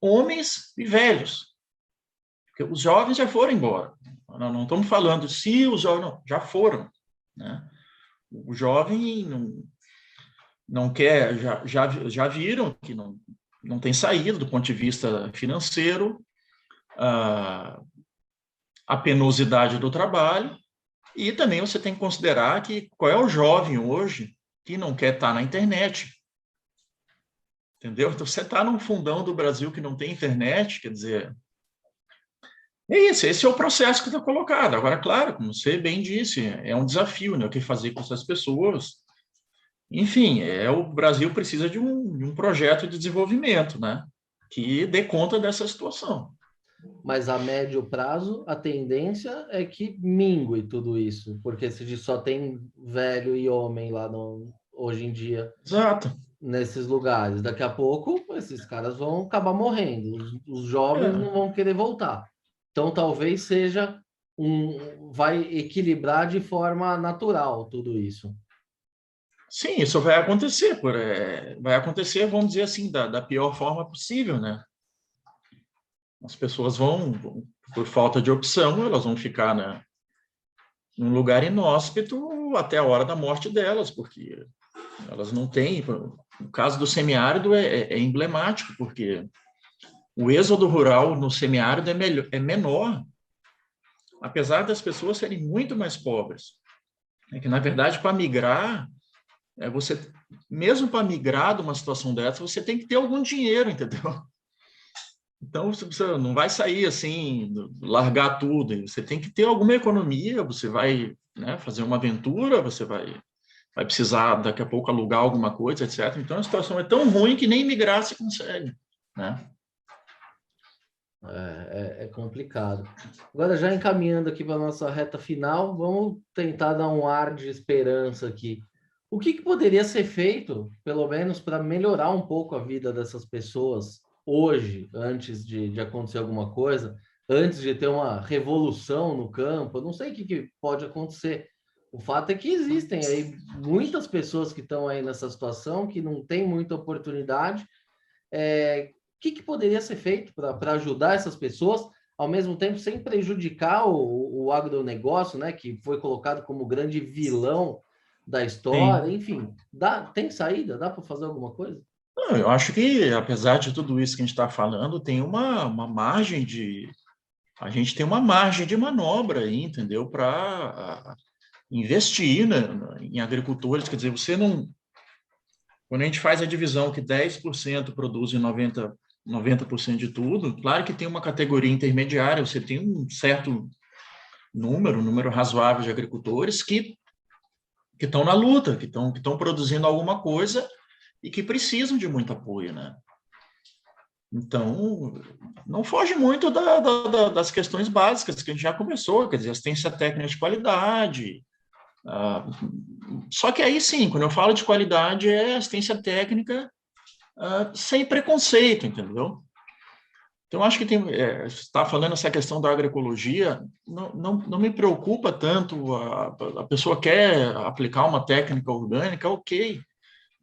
S2: homens e velhos, porque os jovens já foram embora. Nós não estamos falando se os jovens não, já foram, né? O jovem não quer, já viram que não tem saída do ponto de vista financeiro, a penosidade do trabalho, e também você tem que considerar que qual é o jovem hoje que não quer estar na internet, entendeu? Então, você está num fundão do Brasil que não tem internet, quer dizer, é isso, esse é o processo que está colocado. Agora, claro, como você bem disse, é um desafio, né? O que fazer com essas pessoas. Enfim, o Brasil precisa de um projeto de desenvolvimento, né? Que dê conta dessa situação.
S1: Mas a médio prazo, a tendência é que mingue tudo isso, porque se só tem velho e homem lá hoje em dia,
S2: Exato.
S1: nesses lugares, daqui a pouco esses caras vão acabar morrendo, os jovens não vão querer voltar. Então talvez seja vai equilibrar de forma natural tudo isso.
S2: Sim, isso vai acontecer, vai acontecer, vamos dizer assim, da pior forma possível, né? As pessoas por falta de opção, elas vão ficar num lugar inóspito até a hora da morte delas, porque elas não têm. O caso do semiárido é emblemático, porque o êxodo rural no semiárido é menor, apesar das pessoas serem muito mais pobres. É que, na verdade, para migrar, mesmo para migrar de uma situação dessa, você tem que ter algum dinheiro, entendeu? Então, você não vai sair assim, largar tudo. Você tem que ter alguma economia, você vai, né, fazer uma aventura, você vai precisar daqui a pouco alugar alguma coisa, etc. Então, a situação é tão ruim que nem migrar se consegue, né?
S1: É complicado. Agora, já encaminhando aqui para a nossa reta final, vamos tentar dar um ar de esperança aqui. O que poderia ser feito, pelo menos, para melhorar um pouco a vida dessas pessoas hoje, antes de acontecer alguma coisa, antes de ter uma revolução no campo? Eu não sei o que pode acontecer. O fato é que existem aí muitas pessoas que estão aí nessa situação, que não têm muita oportunidade. O que poderia ser feito para ajudar essas pessoas, ao mesmo tempo sem prejudicar o agronegócio, né, que foi colocado como grande vilão da história?
S2: Sim.
S1: Enfim, tem saída? Dá para fazer alguma coisa?
S2: Não, eu acho que, apesar de tudo isso que a gente está falando, tem a gente tem uma margem de manobra aí, entendeu? Para investir, né, em agricultores. Quer dizer, quando a gente faz a divisão que 10% produzem 90% de tudo, claro que tem uma categoria intermediária, você tem um certo um número razoável de agricultores que estão na luta, que estão produzindo alguma coisa e que precisam de muito apoio, né? Então, não foge muito das questões básicas que a gente já começou, quer dizer, assistência técnica de qualidade. Só que aí sim, quando eu falo de qualidade, é assistência técnica sem preconceito, entendeu? Então, acho que você está falando essa questão da agroecologia, não me preocupa tanto, a pessoa quer aplicar uma técnica orgânica, ok,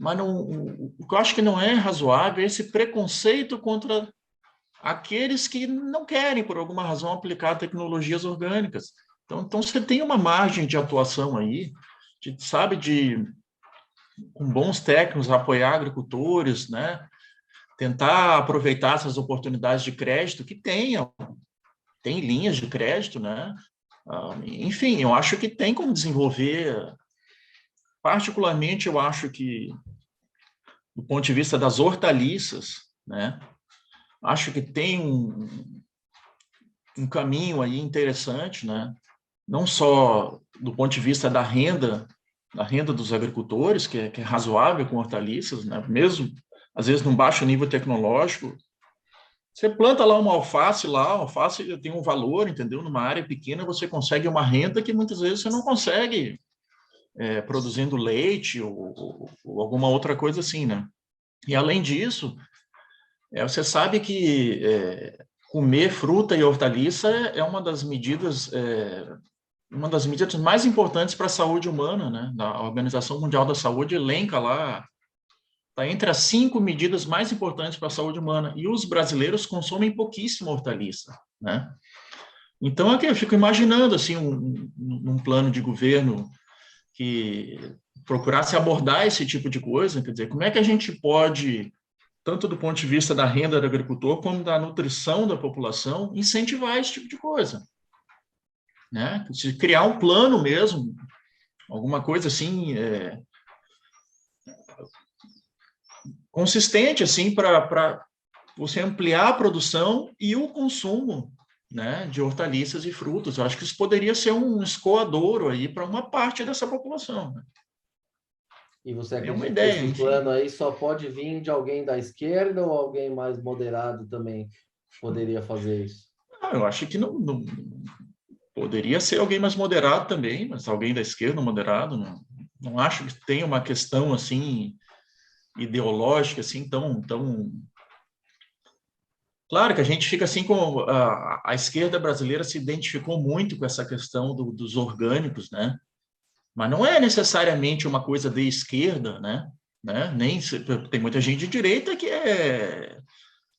S2: mas o que eu acho que não é razoável é esse preconceito contra aqueles que não querem, por alguma razão, aplicar tecnologias orgânicas. Então você tem uma margem de atuação aí, com bons técnicos, apoiar agricultores, né? Tentar aproveitar essas oportunidades de crédito que tem linhas de crédito, né? Enfim, eu acho que tem como desenvolver Particularmente, eu acho que, do ponto de vista das hortaliças, né, acho que tem um caminho aí interessante, né, não só do ponto de vista da renda dos agricultores, que é razoável com hortaliças, né, mesmo, às vezes, num baixo nível tecnológico. Você planta lá uma alface, a alface tem um valor, entendeu? Numa área pequena, você consegue uma renda que muitas vezes você não consegue produzindo leite ou alguma outra coisa assim, né? E, além disso, você sabe que comer fruta e hortaliça é uma das medidas mais importantes para a saúde humana, né? A Organização Mundial da Saúde elenca lá, está entre as 5 medidas mais importantes para a saúde humana, e os brasileiros consomem pouquíssima hortaliça, né? Então, aqui eu fico imaginando, assim, um plano de governo que procurasse abordar esse tipo de coisa, quer dizer, como é que a gente pode, tanto do ponto de vista da renda do agricultor, como da nutrição da população, incentivar esse tipo de coisa, né? Se criar um plano mesmo, alguma coisa assim, consistente, assim, para você ampliar a produção e o consumo, né, de hortaliças e frutos. Eu acho que isso poderia ser um escoadouro aí para uma parte dessa população, né?
S1: E você
S2: É uma
S1: acredita que
S2: ideia,
S1: esse
S2: enfim.
S1: plano aí só pode vir de alguém da esquerda ou alguém mais moderado também poderia fazer isso?
S2: Eu acho que não poderia ser alguém mais moderado também, mas alguém da esquerda moderado. Não acho que tenha uma questão assim ideológica assim tão. Claro que a gente fica assim com a esquerda brasileira se identificou muito com essa questão dos orgânicos, né? Mas não é necessariamente uma coisa de esquerda, né? Nem tem muita gente de direita que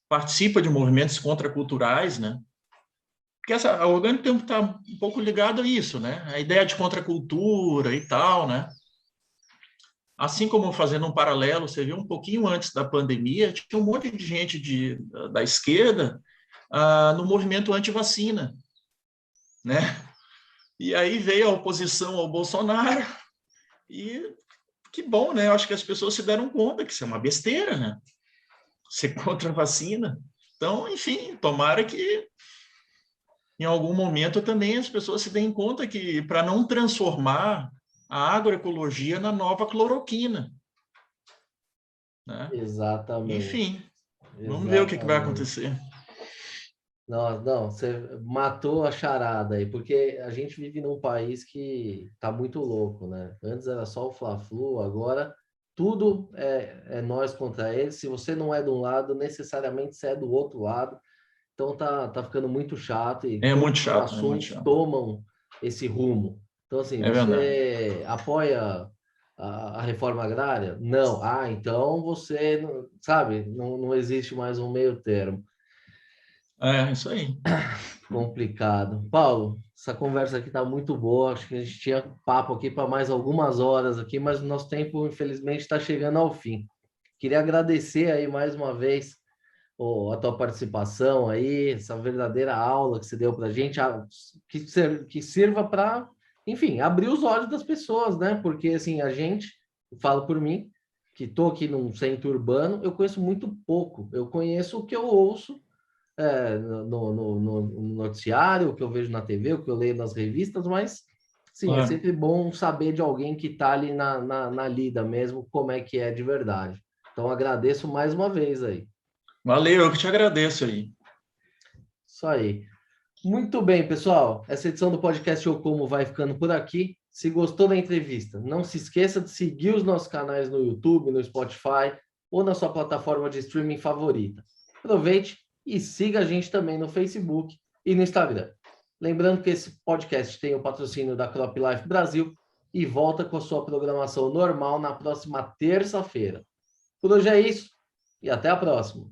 S2: participa de movimentos contraculturais, né? Porque a orgânica está um pouco ligado a isso, né? A ideia de contracultura e tal, né? Assim como, fazendo um paralelo, você viu um pouquinho antes da pandemia, tinha um monte de gente da esquerda no movimento anti-vacina, né? E aí veio a oposição ao Bolsonaro e que bom, né? Eu acho que as pessoas se deram conta que isso é uma besteira, né? Ser contra a vacina. Então, enfim, tomara que em algum momento também as pessoas se deem conta que, para não transformar a agroecologia na nova cloroquina, né?
S1: Exatamente.
S2: Enfim, vamos ver o que vai
S1: Exatamente.
S2: acontecer.
S1: Não, você matou a charada aí, porque a gente vive num país que tá muito louco, né? Antes era só o Fla-Flu, agora tudo é nós contra eles. Se você não é de um lado, necessariamente você é do outro lado. Então tá ficando muito chato e
S2: É muito
S1: todos os
S2: chato, é muito
S1: assuntos
S2: chato.
S1: tomam esse rumo. Então, assim,
S2: É verdade.
S1: você apoia a reforma agrária? Não. Ah, então você, sabe, não existe mais um meio termo.
S2: É isso aí.
S1: Complicado. Paulo, essa conversa aqui está muito boa. Acho que a gente tinha papo aqui para mais algumas horas aqui, mas o nosso tempo, infelizmente, está chegando ao fim. Queria agradecer aí mais uma vez a tua participação aí, essa verdadeira aula que você deu para a gente, que sirva para, enfim, abrir os olhos das pessoas, né? Porque, assim, a gente, falo por mim, que estou aqui num centro urbano, eu conheço muito pouco. Eu conheço o que eu ouço no noticiário, o que eu vejo na TV, o que eu leio nas revistas, mas sim, é
S2: Claro.
S1: sempre bom saber de alguém que está ali na lida mesmo, como é que é de verdade. Então, agradeço mais uma vez aí.
S2: Valeu, eu que te agradeço aí.
S1: Isso aí. Muito bem, pessoal. Essa edição do podcast Eu Como vai ficando por aqui. Se gostou da entrevista, não se esqueça de seguir os nossos canais no YouTube, no Spotify ou na sua plataforma de streaming favorita. Aproveite e siga a gente também no Facebook e no Instagram. Lembrando que esse podcast tem o patrocínio da Crop Life Brasil e volta com a sua programação normal na próxima terça-feira. Por hoje é isso e até a próxima.